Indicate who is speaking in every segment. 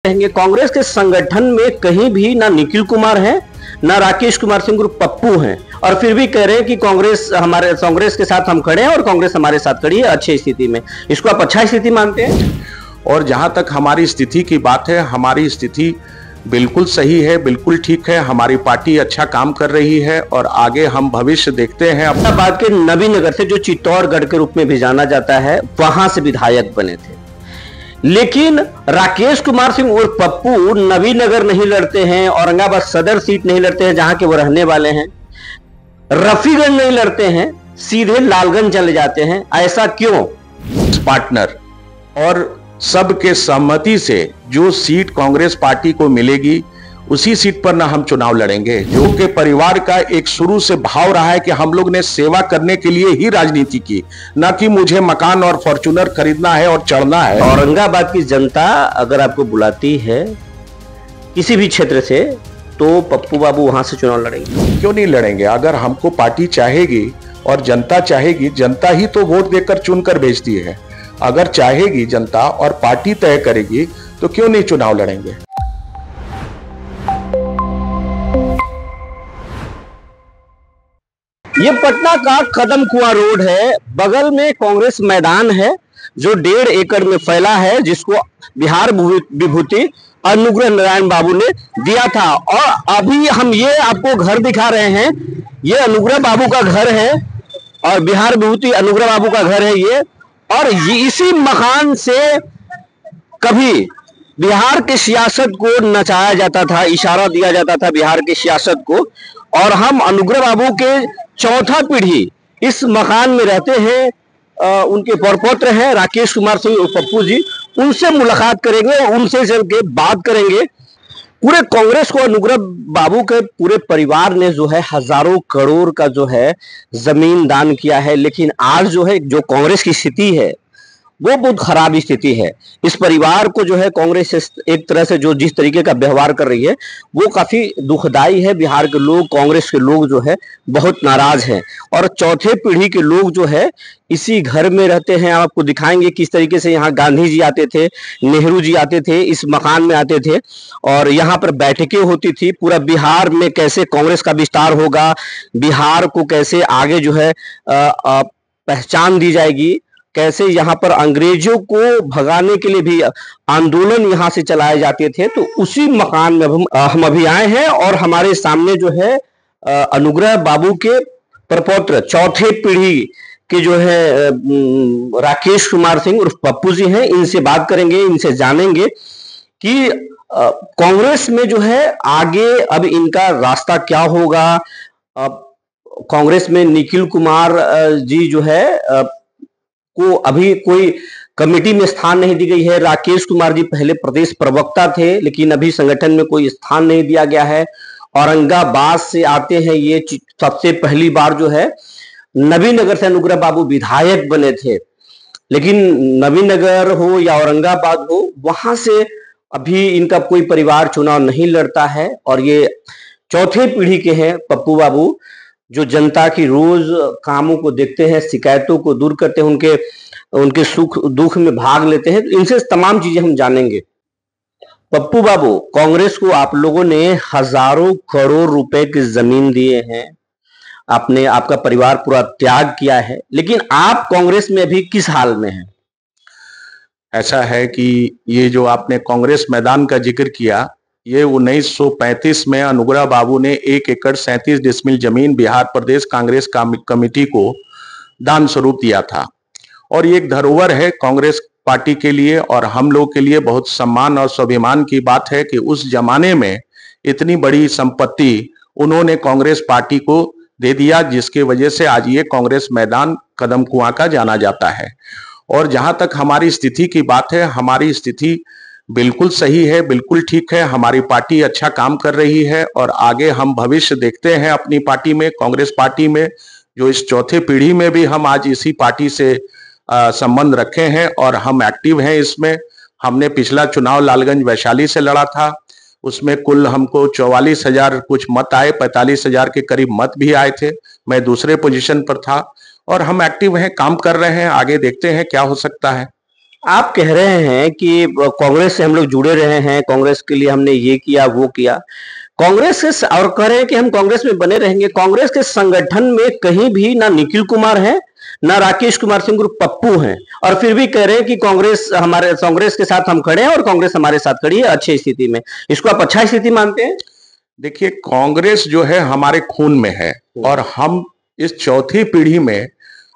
Speaker 1: कहेंगे कांग्रेस के संगठन में कहीं भी ना निखिल कुमार है ना राकेश कुमार सिंह उर्फ पप्पू हैं और फिर भी कह रहे हैं कि कांग्रेस के साथ हम खड़े हैं और कांग्रेस हमारे साथ खड़ी है अच्छी स्थिति में। इसको आप अच्छा स्थिति मानते हैं?
Speaker 2: और जहां तक हमारी स्थिति की बात है, हमारी स्थिति बिल्कुल सही है, बिल्कुल ठीक है। हमारी पार्टी अच्छा काम कर रही है और आगे हम भविष्य देखते हैं।
Speaker 1: अहमदाबाद के नवीनगर से जो चित्तौड़गढ़ के रूप में भी जाना जाता है, वहां से विधायक बने थे, लेकिन राकेश कुमार सिंह और पप्पू नवीनगर नहीं लड़ते हैं, औरंगाबाद सदर सीट नहीं लड़ते हैं जहां के वो रहने वाले हैं, रफीगंज नहीं लड़ते हैं, सीधे लालगंज चले जाते हैं। ऐसा क्यों?
Speaker 2: पार्टनर और सबके सहमति से जो सीट कांग्रेस पार्टी को मिलेगी उसी सीट पर ना हम चुनाव लड़ेंगे। जो कि परिवार का एक शुरू से भाव रहा है कि हम लोग ने सेवा करने के लिए ही राजनीति की, ना कि मुझे मकान और फॉर्च्यूनर खरीदना है और चढ़ना है।
Speaker 1: औरंगाबाद की जनता अगर आपको बुलाती है किसी भी क्षेत्र से तो पप्पू बाबू वहां से चुनाव लड़ेंगे।
Speaker 2: क्यों नहीं लड़ेंगे? अगर हमको पार्टी चाहेगी और जनता चाहेगी, जनता ही तो वोट देकर चुनकर भेजती है। अगर चाहेगी जनता और पार्टी तय करेगी तो क्यों नहीं चुनाव लड़ेंगे।
Speaker 1: ये पटना का कदम कुआं रोड है, बगल में कांग्रेस मैदान है जो 1.5 एकड़ में फैला है, जिसको बिहार विभूति अनुग्रह नारायण बाबू ने दिया था। और अभी हम ये आपको घर दिखा रहे हैं, ये अनुग्रह बाबू का घर है और बिहार विभूति अनुग्रह बाबू का घर है ये। और इसी मकान से कभी बिहार की सियासत को नचाया जाता था, इशारा दिया जाता था बिहार की सियासत को। और हम अनुग्रह बाबू के चौथा पीढ़ी इस मकान में रहते हैं, उनके परपौत्र हैं राकेश कुमार सिंह और पप्पू जी। उनसे मुलाकात करेंगे और उनसे चल के बात करेंगे। पूरे कांग्रेस को अनुग्रह बाबू के पूरे परिवार ने जो है हजारों करोड़ का जो है जमीन दान किया है, लेकिन आज जो है जो कांग्रेस की स्थिति है वो बहुत खराब स्थिति है। इस परिवार को जो है कांग्रेस एक तरह से जो जिस तरीके का व्यवहार कर रही है वो काफी दुखदाई है। बिहार के लोग, कांग्रेस के लोग जो है बहुत नाराज हैं और चौथे पीढ़ी के लोग जो है इसी घर में रहते हैं। आपको दिखाएंगे किस तरीके से यहाँ गांधी जी आते थे, नेहरू जी आते थे, इस मकान में आते थे और यहाँ पर बैठकें होती थी। पूरा बिहार में कैसे कांग्रेस का विस्तार होगा, बिहार को कैसे आगे जो है पहचान दी जाएगी, कैसे यहाँ पर अंग्रेजों को भगाने के लिए भी आंदोलन यहाँ से चलाए जाते थे। तो उसी मकान में हम अभी आए हैं और हमारे सामने जो है अनुग्रह बाबू के प्रपौत्र चौथे पीढ़ी के जो है राकेश कुमार सिंह उर्फ पप्पू जी हैं। इनसे बात करेंगे, इनसे जानेंगे कि कांग्रेस में जो है आगे अब इनका रास्ता क्या होगा। कांग्रेस में निखिल कुमार जी जो है को अभी कोई कमेटी में स्थान नहीं दी गई है। राकेश कुमार जी पहले प्रदेश प्रवक्ता थे, लेकिन अभी संगठन में कोई स्थान नहीं दिया गया है। औरंगाबाद से आते हैं ये, सबसे पहली बार जो है नवीनगर से अनुग्रह बाबू विधायक बने थे, लेकिन नवीनगर हो या औरंगाबाद हो वहां से अभी इनका कोई परिवार चुनाव नहीं लड़ता है। और ये चौथे पीढ़ी के हैं पप्पू बाबू, जो जनता की रोज कामों को देखते हैं, शिकायतों को दूर करते हैं, उनके सुख दुख में भाग लेते हैं। इनसे तमाम चीजें हम जानेंगे। पप्पू बाबू, कांग्रेस को आप लोगों ने हजारों करोड़ रुपए की जमीन दिए हैं, आपने, आपका परिवार पूरा त्याग किया है, लेकिन आप कांग्रेस में अभी किस हाल में हैं?
Speaker 2: ऐसा है कि ये जो आपने कांग्रेस मैदान का जिक्र किया, ये 1935 में अनुग्रह बाबू ने 1 एकड़ 37 डिसमिल जमीन बिहार प्रदेश कांग्रेस कमेटी को दान स्वरूप दिया था। और ये एक धरोहर है कांग्रेस पार्टी के लिए और हम लोग के लिए बहुत सम्मान और स्वाभिमान की बात है कि उस जमाने में इतनी बड़ी संपत्ति उन्होंने कांग्रेस पार्टी को दे दिया, जिसकी वजह से आज ये कांग्रेस मैदान कदम कुआं का जाना जाता है। और जहां तक हमारी स्थिति की बात है, हमारी स्थिति बिल्कुल सही है, बिल्कुल ठीक है। हमारी पार्टी अच्छा काम कर रही है और आगे हम भविष्य देखते हैं अपनी पार्टी में, कांग्रेस पार्टी में, जो इस चौथे पीढ़ी में भी हम आज इसी पार्टी से संबंध रखे हैं और हम एक्टिव हैं इसमें। हमने पिछला चुनाव लालगंज वैशाली से लड़ा था, उसमें कुल हमको 44,000 कुछ मत आए, 45,000 के करीब मत भी आए थे। मैं दूसरे पोजीशन पर था और हम एक्टिव हैं, काम कर रहे हैं, आगे देखते हैं क्या हो सकता है।
Speaker 1: आप कह रहे हैं कि कांग्रेस से हम लोग जुड़े रहे हैं, कांग्रेस के लिए हमने ये किया वो किया। कांग्रेस के और कह रहे हैं कि हम कांग्रेस में बने रहेंगे। कांग्रेस के संगठन में कहीं भी ना निखिल कुमार है, ना राकेश कुमार सिंह उर्फ पप्पू हैं, और फिर भी कह रहे हैं कि कांग्रेस के साथ हम खड़े हैं और कांग्रेस हमारे साथ खड़ी है अच्छी स्थिति में। इसको आप अच्छा स्थिति मानते हैं?
Speaker 2: देखिए, कांग्रेस जो है हमारे खून में है और हम इस चौथी पीढ़ी में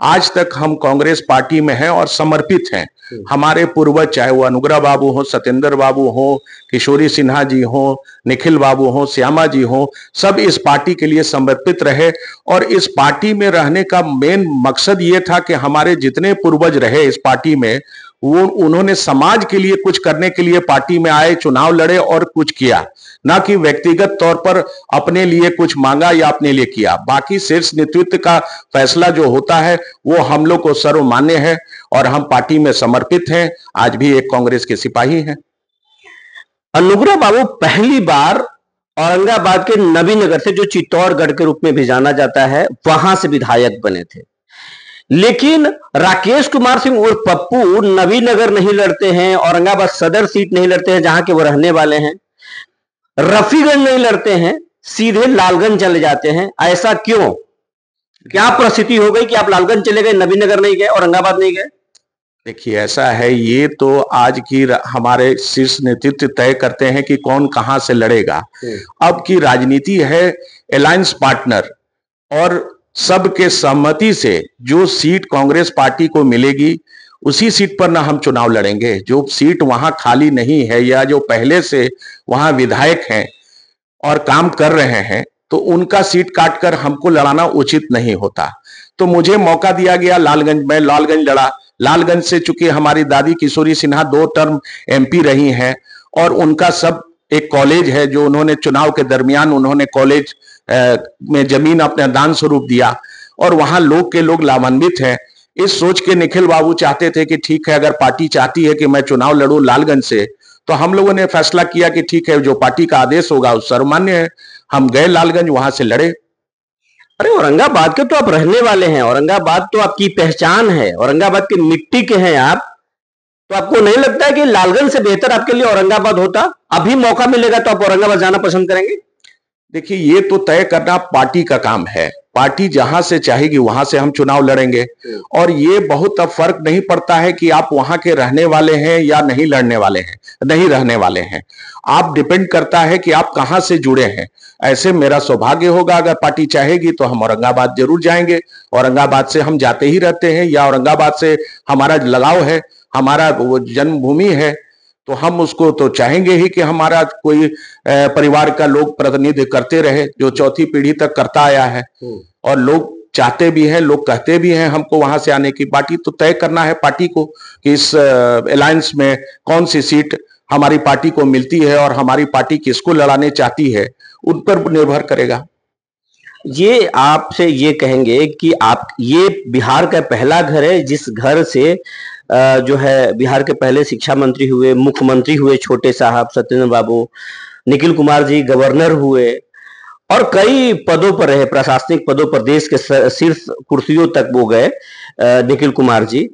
Speaker 2: आज तक हम कांग्रेस पार्टी में हैं और समर्पित हैं। हमारे पूर्वज, चाहे वो अनुग्रह बाबू हो, सत्येंद्र बाबू हो, किशोरी सिन्हा जी हो, निखिल बाबू हो, श्यामा जी हो, सब इस पार्टी के लिए समर्पित रहे। और इस पार्टी में रहने का मेन मकसद ये था कि हमारे जितने पूर्वज रहे इस पार्टी में, वो उन्होंने समाज के लिए कुछ करने के लिए पार्टी में आए, चुनाव लड़े और कुछ किया, ना कि व्यक्तिगत तौर पर अपने लिए कुछ मांगा या अपने लिए किया। बाकी शीर्ष नेतृत्व का फैसला जो होता है वो हम लोग को सर्वमान्य है और हम पार्टी में समर्पित हैं। आज भी एक कांग्रेस के सिपाही हैं।
Speaker 1: अनुग्रह बाबू पहली बार औरंगाबाद के नबीनगर से, जो चित्तौड़गढ़ के रूप में भी जाना जाता है, वहां से विधायक बने थे। लेकिन राकेश कुमार सिंह और पप्पू नबीनगर नहीं लड़ते हैं, औरंगाबाद सदर सीट नहीं लड़ते हैं जहां के वो रहने वाले हैं, रफीगंज नहीं लड़ते हैं, सीधे लालगंज चले जाते हैं। ऐसा क्यों? क्या परिस्थिति हो गई कि आप लालगंज चले गए, नबीनगर नहीं गए, औरंगाबाद नहीं गए?
Speaker 2: देखिए, ऐसा है, ये तो आज की हमारे शीर्ष नेतृत्व तय करते हैं कि कौन कहां से लड़ेगा। अब की राजनीति है अलायंस पार्टनर, और सबके सहमति से जो सीट कांग्रेस पार्टी को मिलेगी उसी सीट पर ना हम चुनाव लड़ेंगे। जो सीट वहां खाली नहीं है या जो पहले से वहां विधायक हैं और काम कर रहे हैं, तो उनका सीट काटकर हमको लड़ाना उचित नहीं होता। तो मुझे मौका दिया गया लालगंज में, लालगंज लड़ा। लालगंज से चूंकि हमारी दादी किशोरी सिन्हा 2 टर्म एमपी रही हैं और उनका सब एक कॉलेज है जो उन्होंने चुनाव के दरमियान उन्होंने कॉलेज में जमीन अपने दान स्वरूप दिया और वहां लोग लाभान्वित हैं। इस सोच के निखिल बाबू चाहते थे कि ठीक है, अगर पार्टी चाहती है कि मैं चुनाव लड़ूं लालगंज से, तो हम लोगों ने फैसला किया कि ठीक है, जो पार्टी का आदेश होगा वो सर्वमान्य है। हम गए लालगंज, वहां से लड़े।
Speaker 1: अरे औरंगाबाद के तो आप रहने वाले हैं, औरंगाबाद तो आपकी पहचान है, औरंगाबाद की मिट्टी के हैं आप। तो आपको नहीं लगता है कि लालगंज से बेहतर आपके लिए औरंगाबाद होता? अभी मौका मिलेगा तो आप औरंगाबाद जाना पसंद करेंगे?
Speaker 2: देखिए, ये तो तय करना पार्टी का काम है। पार्टी जहां से चाहेगी वहां से हम चुनाव लड़ेंगे। और ये बहुत अब फर्क नहीं पड़ता है कि आप वहां के रहने वाले हैं या नहीं लड़ने वाले हैं, नहीं रहने वाले हैं। आप डिपेंड करता है कि आप कहां से जुड़े हैं। ऐसे मेरा सौभाग्य होगा, अगर पार्टी चाहेगी तो हम औरंगाबाद जरूर जाएंगे। औरंगाबाद से हम जाते ही रहते हैं, या औरंगाबाद से हमारा लगाव है, हमारा वो जन्मभूमि है, तो हम उसको तो चाहेंगे ही कि हमारा कोई परिवार का लोग प्रतिनिधि करते रहे, जो चौथी पीढ़ी तक करता आया है। और लोग चाहते भी हैं, लोग कहते भी हैं हमको वहां से आने की। पार्टी तो तय करना है पार्टी को कि इस अलायंस में कौन सी सीट हमारी पार्टी को मिलती है और हमारी पार्टी किसको लड़ाने चाहती है, उन पर निर्भर करेगा।
Speaker 1: ये आपसे ये कहेंगे कि आप, ये बिहार का पहला घर है जिस घर से जो है बिहार के पहले शिक्षा मंत्री हुए, मुख्यमंत्री हुए छोटे साहब सत्येंद्र बाबू, निखिल कुमार जी गवर्नर हुए और कई पदों पर रहे, प्रशासनिक पदों पर, देश के शीर्ष कुर्सियों तक वो गए निखिल कुमार जी।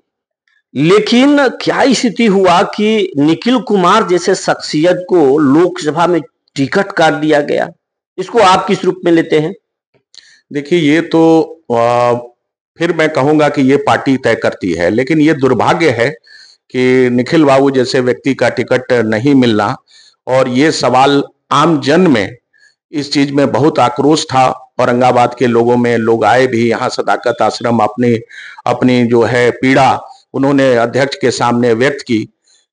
Speaker 1: लेकिन क्या स्थिति हुआ कि निखिल कुमार जैसे शख्सियत को लोकसभा में टिकट काट दिया गया? इसको आप किस रूप में लेते हैं?
Speaker 2: देखिए, ये तो फिर मैं कहूंगा कि ये पार्टी तय करती है, लेकिन ये दुर्भाग्य है कि निखिल बाबू जैसे व्यक्ति का टिकट नहीं मिलना। और ये सवाल आम जन में, इस चीज में बहुत आक्रोश था औरंगाबाद के लोगों में। लोग आए भी यहाँ सदाकत आश्रम, अपनी अपनी जो है पीड़ा उन्होंने अध्यक्ष के सामने व्यक्त की।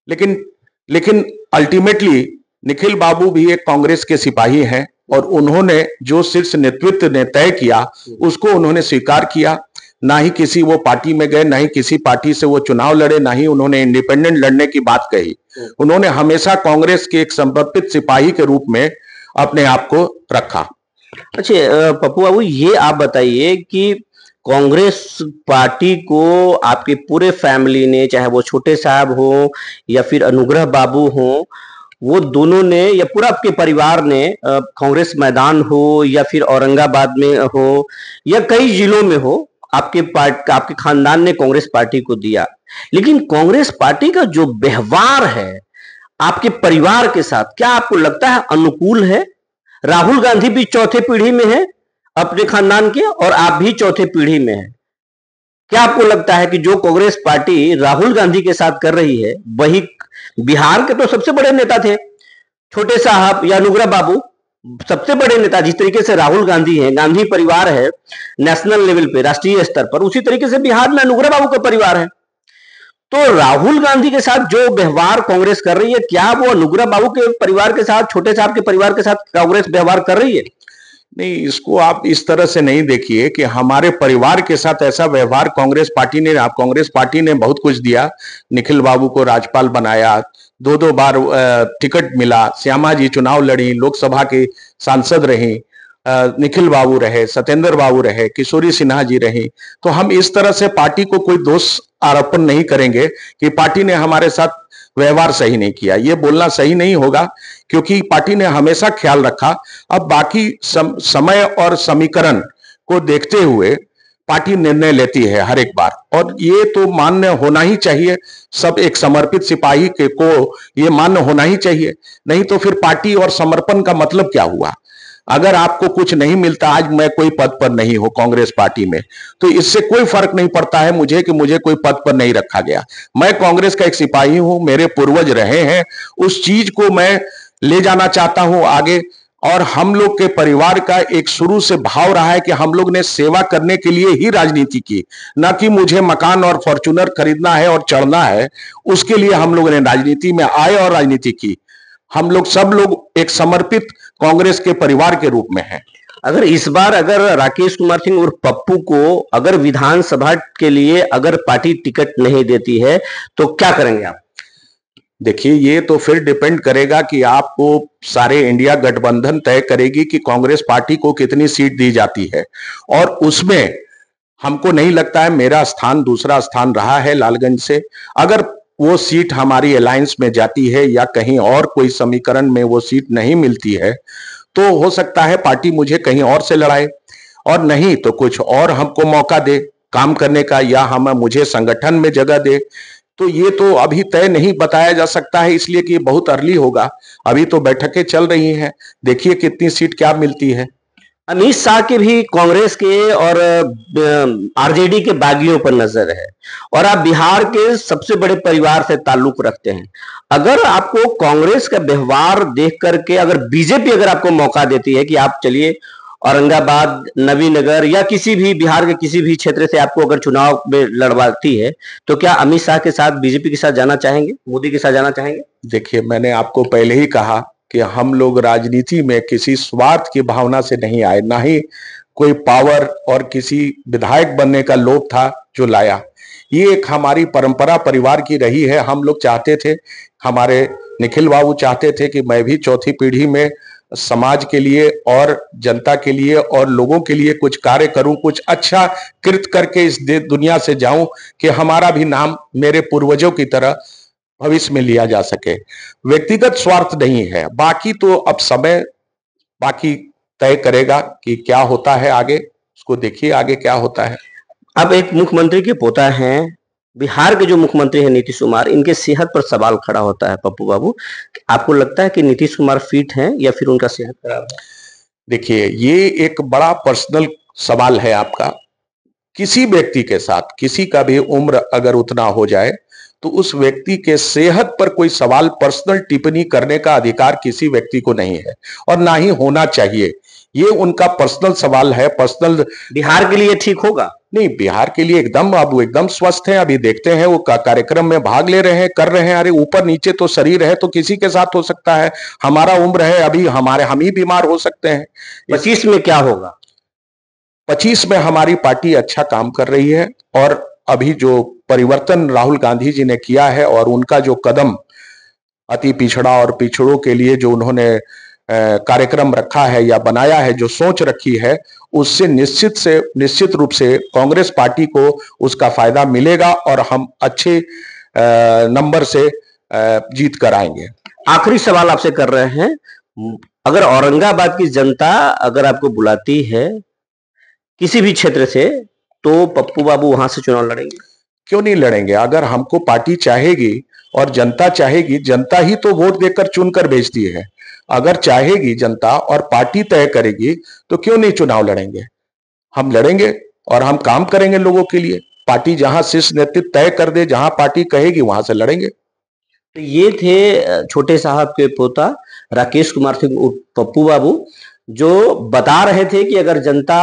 Speaker 2: लेकिन लेकिन अल्टीमेटली निखिल बाबू भी एक कांग्रेस के सिपाही हैं और उन्होंने जो शीर्ष नेतृत्व ने तय किया उसको उन्होंने स्वीकार किया। ना ही किसी वो पार्टी में गए, ना ही किसी पार्टी से वो चुनाव लड़े, ना ही उन्होंने इंडिपेंडेंट लड़ने की बात कही। उन्होंने हमेशा कांग्रेस के एक समर्पित सिपाही के रूप में अपने आप को रखा।
Speaker 1: अच्छा पप्पू बाबू, ये आप बताइए कि कांग्रेस पार्टी को आपके पूरे फैमिली ने, चाहे वो छोटे साहब हो या फिर अनुग्रह बाबू हो, वो दोनों ने या पूरा आपके परिवार ने कांग्रेस मैदान हो या फिर औरंगाबाद में हो या कई जिलों में हो, आपके खानदान ने कांग्रेस पार्टी को दिया। लेकिन कांग्रेस पार्टी का जो व्यवहार है आपके परिवार के साथ, क्या आपको लगता है अनुकूल है? राहुल गांधी भी चौथे पीढ़ी में है अपने खानदान के, और आप भी चौथे पीढ़ी में हैं। क्या आपको लगता है कि जो कांग्रेस पार्टी राहुल गांधी के साथ कर रही है, वही बिहार के तो सबसे बड़े नेता थे छोटे साहब या अनुग्रह बाबू, सबसे बड़े नेता जिस तरीके से राहुल गांधी है, गांधी परिवार है नेशनल लेवल पे, राष्ट्रीय स्तर पर, उसी तरीके से बिहार में अनुग्रह बाबू का परिवार है। तो राहुल गांधी के साथ जो व्यवहार कांग्रेस कर रही है, क्या वो अनुग्रह बाबू के परिवार के साथ, छोटे साहब के परिवार के साथ कांग्रेस व्यवहार कर रही है?
Speaker 2: नहीं, इसको आप इस तरह से नहीं देखिए कि हमारे परिवार के साथ ऐसा व्यवहार कांग्रेस पार्टी ने बहुत कुछ दिया। निखिल बाबू को राज्यपाल बनाया, दो दो बार टिकट मिला, श्यामा जी चुनाव लड़ी, लोकसभा के सांसद रही, निखिल बाबू रहे, सत्येंद्र बाबू रहे, किशोरी सिन्हा जी रही। तो हम इस तरह से पार्टी को कोई दोष आरोपण नहीं करेंगे कि पार्टी ने हमारे साथ व्यवहार सही नहीं किया, ये बोलना सही नहीं होगा, क्योंकि पार्टी ने हमेशा ख्याल रखा। अब बाकी समय और समीकरण को देखते हुए पार्टी निर्णय लेती है हर एक बार, और ये तो मान्य होना ही चाहिए। सब एक समर्पित सिपाही के को ये मान्य होना ही चाहिए, नहीं तो फिर पार्टी और समर्पण का मतलब क्या हुआ? अगर आपको कुछ नहीं मिलता, आज मैं कोई पद पर नहीं हूं कांग्रेस पार्टी में, तो इससे कोई फर्क नहीं पड़ता है मुझे कि मुझे कोई पद पर नहीं रखा गया। मैं कांग्रेस का एक सिपाही हूं, मेरे पूर्वज रहे हैं, उस चीज को मैं ले जाना चाहता हूं आगे। और हम लोग के परिवार का एक शुरू से भाव रहा है कि हम लोग ने सेवा करने के लिए ही राजनीति की, न कि मुझे मकान और फॉर्च्यूनर खरीदना है और चढ़ना है, उसके लिए हम लोग ने राजनीति में आए और राजनीति की। हम लोग सब लोग एक समर्पित कांग्रेस के परिवार के रूप में हैं।
Speaker 1: अगर इस बार अगर राकेश कुमार सिंह और पप्पू को अगर विधानसभा के लिए अगर पार्टी टिकट नहीं देती है तो क्या करेंगे आप?
Speaker 2: देखिए, ये तो फिर डिपेंड करेगा कि आपको सारे इंडिया गठबंधन तय करेगी कि कांग्रेस पार्टी को कितनी सीट दी जाती है, और उसमें हमको नहीं लगता है, मेरा स्थान दूसरा स्थान रहा है लालगंज से। अगर वो सीट हमारी अलायंस में जाती है या कहीं और कोई समीकरण में वो सीट नहीं मिलती है, तो हो सकता है पार्टी मुझे कहीं और से लड़ाए, और नहीं तो कुछ और हमको मौका दे काम करने का, या मुझे संगठन में जगह दे। तो ये तो अभी तय नहीं बताया जा सकता है, इसलिए कि ये बहुत अर्ली होगा। अभी तो बैठकें चल रही हैं, देखिए कितनी सीट क्या मिलती है।
Speaker 1: अमित शाह के भी कांग्रेस के और आरजेडी के बागियों पर नजर है, और आप बिहार के सबसे बड़े परिवार से ताल्लुक रखते हैं। अगर आपको कांग्रेस का व्यवहार देख करके अगर बीजेपी अगर आपको मौका देती है कि आप चलिए औरंगाबाद, नवीनगर या किसी भी बिहार के किसी भी क्षेत्र से आपको अगर चुनाव में लड़वाती है, तो क्या अमित शाह के साथ, बीजेपी के साथ जाना चाहेंगे, मोदी के साथ जाना चाहेंगे?
Speaker 2: देखिए, मैंने आपको पहले ही कहा कि हम लोग राजनीति में किसी स्वार्थ की भावना से नहीं आए, ना ही कोई पावर और किसी विधायक बनने का लोभ था जो लाया। ये एक हमारी परंपरा परिवार की रही है। हम लोग चाहते थे, हमारे निखिल बाबू चाहते थे कि मैं भी चौथी पीढ़ी में समाज के लिए और जनता के लिए और लोगों के लिए कुछ कार्य करूं, कुछ अच्छा कृत करके इस दुनिया से जाऊं कि हमारा भी नाम मेरे पूर्वजों की तरह भविष्य में लिया जा सके। व्यक्तिगत स्वार्थ नहीं है, बाकी तो अब समय बाकी तय करेगा कि क्या होता है आगे। उसको देखिए आगे क्या होता है।
Speaker 1: अब एक मुख्यमंत्री के पोता हैं, बिहार के जो मुख्यमंत्री हैं नीतीश कुमार, इनके सेहत पर सवाल खड़ा होता है पप्पू बाबू। आपको लगता है कि नीतीश कुमार फिट हैं या फिर उनका सेहत खराब है?
Speaker 2: देखिए, ये एक बड़ा पर्सनल सवाल है आपका। किसी व्यक्ति के साथ किसी का भी उम्र अगर उतना हो जाए, तो उस व्यक्ति के सेहत पर कोई सवाल, पर्सनल टिप्पणी करने का अधिकार किसी व्यक्ति को नहीं है, और ना ही होना चाहिए। ये उनका पर्सनल सवाल है, पर्सनल।
Speaker 1: बिहार के लिए ठीक होगा?
Speaker 2: नहीं, बिहार के लिए एकदम, अब वो एकदम स्वस्थ हैं। अभी देखते हैं वो कार्यक्रम में भाग ले रहे हैं, कर रहे हैं। अरे ऊपर नीचे तो शरीर है, तो किसी के साथ हो सकता है। हमारा उम्र है अभी, हम ही बीमार हो सकते हैं।
Speaker 1: 25 में क्या होगा?
Speaker 2: 25 में हमारी पार्टी अच्छा काम कर रही है, और अभी जो परिवर्तन राहुल गांधी जी ने किया है और उनका जो कदम अति पिछड़ा और पिछड़ों के लिए जो उन्होंने कार्यक्रम रखा है या बनाया है, जो सोच रखी है, उससे निश्चित रूप से कांग्रेस पार्टी को उसका फायदा मिलेगा, और हम अच्छे नंबर से जीत कर आएंगे।
Speaker 1: आखिरी सवाल आपसे कर रहे हैं, अगर औरंगाबाद की जनता अगर आपको बुलाती है किसी भी क्षेत्र से, तो पप्पू बाबू वहां से चुनाव लड़ेंगे?
Speaker 2: क्यों नहीं लड़ेंगे? अगर हमको पार्टी चाहेगी और जनता चाहेगी, जनता ही तो वोट देकर चुनकर भेजती है। अगर चाहेगी जनता और पार्टी तय करेगी तो क्यों नहीं चुनाव लड़ेंगे? हम लड़ेंगे और हम काम करेंगे लोगों के लिए। पार्टी जहां शीर्ष नेतृत्व तय कर दे, जहां पार्टी कहेगी वहां से लड़ेंगे।
Speaker 1: तो ये थे छोटे साहब के पोता राकेश कुमार सिंह उर्फ पप्पू बाबू, जो बता रहे थे कि अगर जनता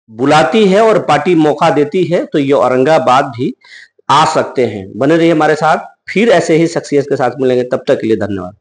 Speaker 1: बुलाती है और पार्टी मौका देती है तो ये औरंगाबाद भी आ सकते हैं। बने रहिए हमारे साथ, फिर ऐसे ही शख्सियत के साथ मिलेंगे, तब तक के लिए धन्यवाद।